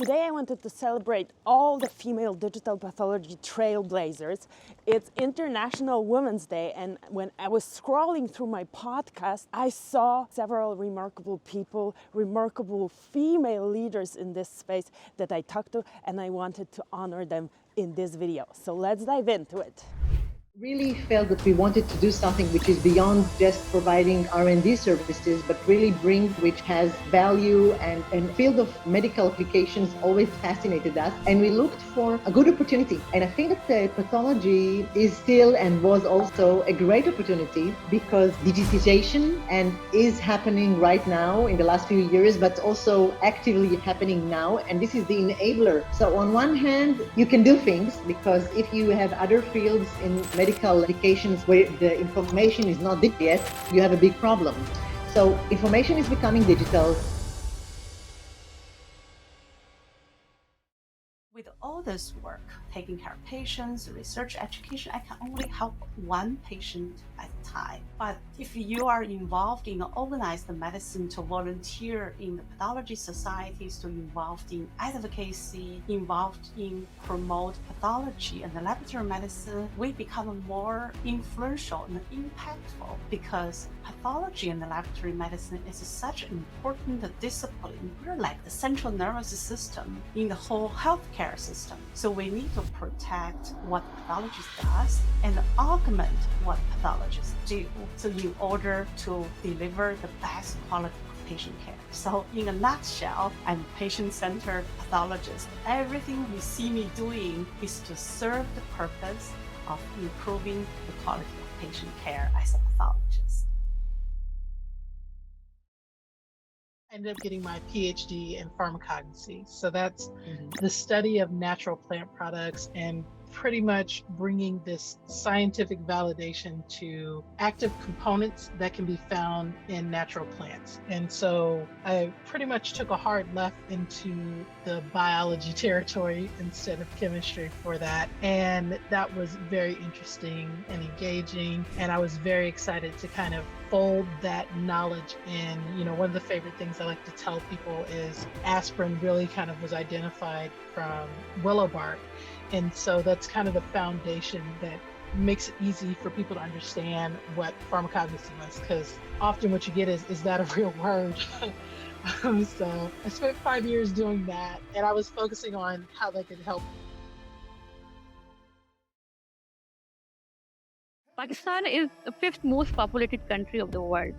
Today I wanted to celebrate all the female digital pathology trailblazers. It's International Women's Day, and when I was scrolling through my podcast, I saw several remarkable people, remarkable female leaders in this space that I talked to, and I wanted to honor them in this video. So let's dive into it. Really felt that we wanted to do something which is beyond just providing R&D services, but really bring which has value, and field of medical applications always fascinated us, and we looked for a good opportunity. And I think that pathology is still and was also a great opportunity because digitization and is happening right now in the last few years, but also actively happening now, and this is the enabler. So on one hand, you can do things because if you have other fields in medical applications where the information is not digital yet, you have a big problem. So information is becoming digital. With all this work, taking care of patients, research, education, I can only help one patient at a time. But if you are involved in organized medicine, to volunteer in the pathology societies, to involved in advocacy, involved in promote pathology and the laboratory medicine, we become more influential and impactful because pathology and the laboratory medicine is such an important discipline. We're like the central nervous system in the whole healthcare system. So we need to protect what pathologist does and augment what pathologists do. So in order to deliver the best quality of patient care. So in a nutshell, I'm a patient-centered pathologist. Everything you see me doing is to serve the purpose of improving the quality of patient care as a pathologist. I ended up getting my PhD in pharmacognosy. So that's the study of natural plant products and pretty much bringing this scientific validation to active components that can be found in natural plants. And so I pretty much took a hard left into the biology territory instead of chemistry for that. And that was very interesting and engaging. And I was very excited to kind of fold that knowledge in. You know, one of the favorite things I like to tell people is aspirin really kind of was identified from willow bark. And so that's kind of the foundation that makes it easy for people to understand what pharmacognosy was, because often what you get is that a real word? So I spent 5 years doing that, and I was focusing on how that could help. Pakistan is the fifth most populated country of the world.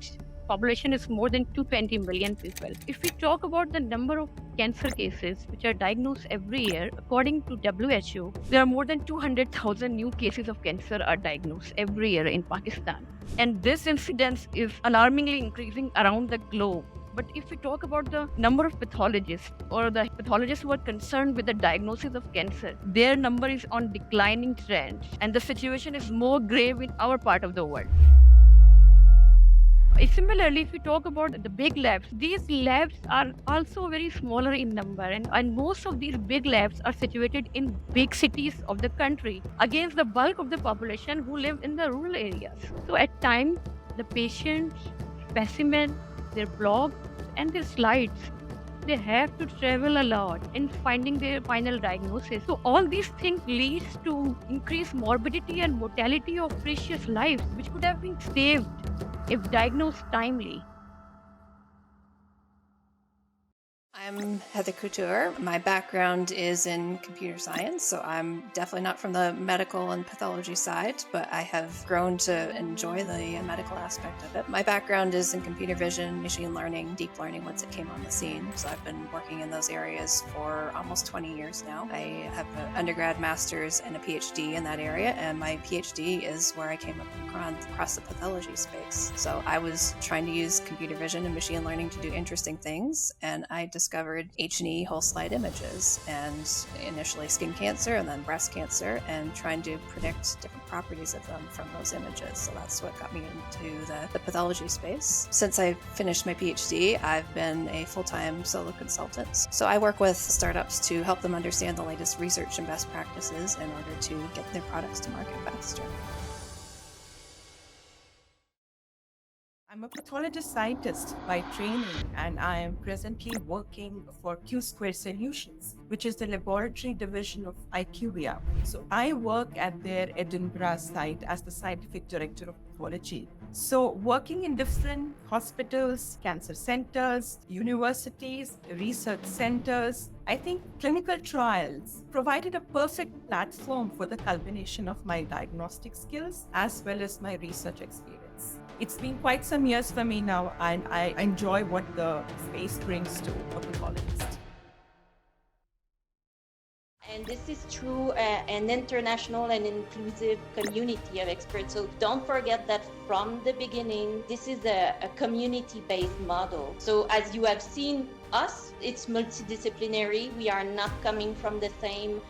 Population is more than 220 million people. If we talk about the number of cancer cases which are diagnosed every year, according to WHO, there are more than 200,000 new cases of cancer are diagnosed every year in Pakistan. And this incidence is alarmingly increasing around the globe. But if we talk about the number of pathologists or the pathologists who are concerned with the diagnosis of cancer, their number is on declining trend, and the situation is more grave in our part of the world. Similarly, if we talk about the big labs, these labs are also very smaller in number, and most of these big labs are situated in big cities of the country against the bulk of the population who live in the rural areas. So at times, the patients, specimen, their blogs, and their slides, they have to travel a lot in finding their final diagnosis. So all these things leads to increased morbidity and mortality of precious lives, which could have been saved if diagnosed timely. I'm Heather Couture. My background is in computer science, so I'm definitely not from the medical and pathology side, but I have grown to enjoy the medical aspect of it. My background is in computer vision, machine learning, deep learning once it came on the scene, so I've been working in those areas for almost 20 years now. I have an undergrad, master's, and a PhD in that area, and my PhD is where I came up across the pathology space. So I was trying to use computer vision and machine learning to do interesting things, and I discovered H&E whole slide images, and initially skin cancer and then breast cancer, and trying to predict different properties of them from those images. So that's what got me into the pathology space. Since I finished my PhD, I've been a full-time solo consultant. So I work with startups to help them understand the latest research and best practices in order to get their products to market faster. I'm I'm a pathologist scientist by training, and I am presently working for Couture Solutions, which is the laboratory division of IQVIA. So I work at their Edinburgh site as the scientific director of pathology. So working in different hospitals, cancer centers, universities, research centers, I think clinical trials provided a perfect platform for the culmination of my diagnostic skills as well as my research experience. It's been quite some years for me now, and I enjoy what the space brings to a pathologist. And this is through an international and inclusive community of experts. So don't forget that from the beginning, this is a community-based model. So as you have seen us, it's multidisciplinary. We are not coming from the same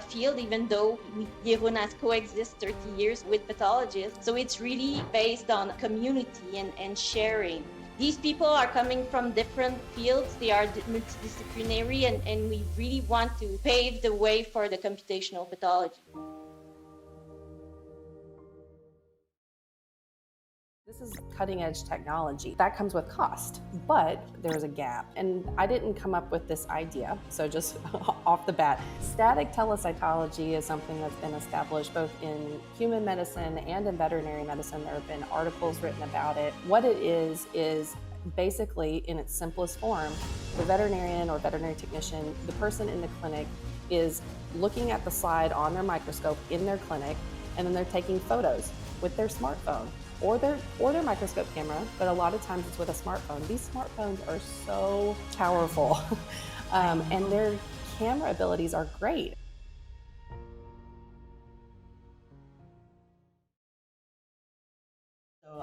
field, even though Jeroen has coexist 30 years with pathologists. So it's really based on community and sharing. These people are coming from different fields. They are multidisciplinary, and we really want to pave the way for the computational pathology. This is cutting edge technology. That comes with cost, but there's a gap. And I didn't come up with this idea, so just off the bat. Static telecytology is something that's been established both in human medicine and in veterinary medicine. There have been articles written about it. What it is basically, in its simplest form, the veterinarian or veterinary technician, the person in the clinic, is looking at the slide on their microscope in their clinic, and then they're taking photos with their smartphone or their microscope camera, but a lot of times it's with a smartphone. These smartphones are so powerful, and their camera abilities are great.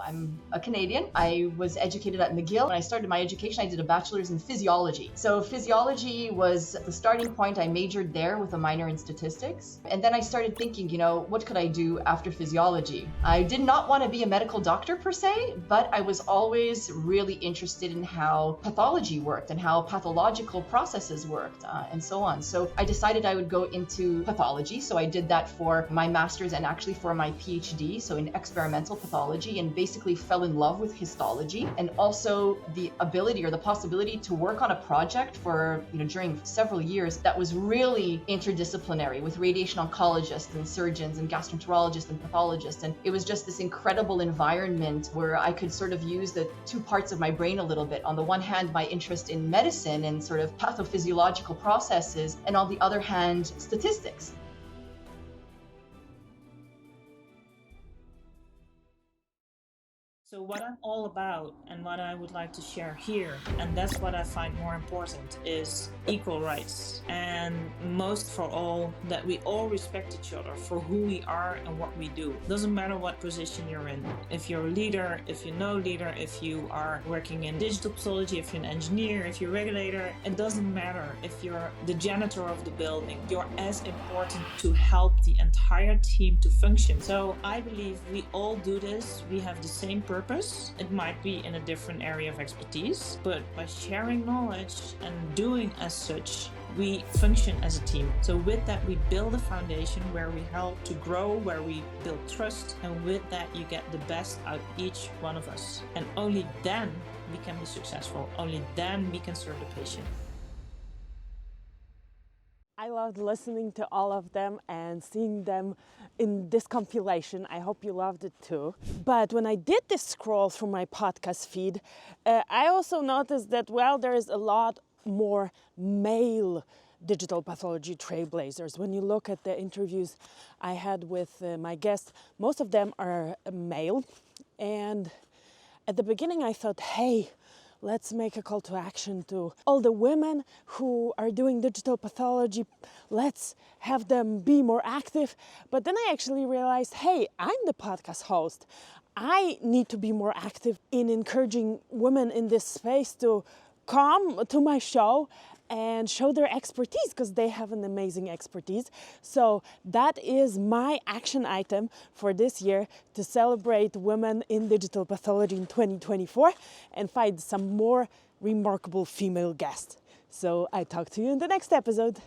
I'm a Canadian. I was educated at McGill. When I started my education, I did a bachelor's in physiology. So physiology was the starting point. I majored there with a minor in statistics. And then I started thinking, what could I do after physiology? I did not want to be a medical doctor per se, but I was always really interested in how pathology worked and how pathological processes worked and so on. So I decided I would go into pathology. So I did that for my master's and actually for my PhD, so in experimental pathology, and basically fell in love with histology, and also the ability or the possibility to work on a project for, during several years that was really interdisciplinary with radiation oncologists and surgeons and gastroenterologists and pathologists. And it was just this incredible environment where I could sort of use the two parts of my brain a little bit. On the one hand, my interest in medicine and sort of pathophysiological processes, and on the other hand, statistics. So what I'm all about and what I would like to share here, and that's what I find more important, is equal rights. And most for all, that we all respect each other for who we are and what we do. Doesn't matter what position you're in. If you're a leader, if you're no leader, if you are working in digital pathology, if you're an engineer, if you're a regulator, it doesn't matter. If you're the janitor of the building, you're as important to help the entire team to function. So I believe we all do this. We have the same purpose. It might be in a different area of expertise, but by sharing knowledge and doing as such, we function as a team. So with that, we build a foundation where we help to grow, where we build trust, and with that, you get the best out of each one of us. And only then we can be successful. Only then we can serve the patient. I loved listening to all of them and seeing them in this compilation. I hope you loved it too. But when I did this scroll through my podcast feed, I also noticed that, there is a lot more male digital pathology trailblazers. When you look at the interviews I had with my guests, most of them are male. And at the beginning I thought, hey, let's make a call to action to all the women who are doing digital pathology. Let's have them be more active. But then I actually realized, hey, I'm the podcast host. I need to be more active in encouraging women in this space to come to my show and show their expertise, because they have an amazing expertise. So that is my action item for this year, to celebrate women in digital pathology in 2024 and find some more remarkable female guests. So I talk to you in the next episode.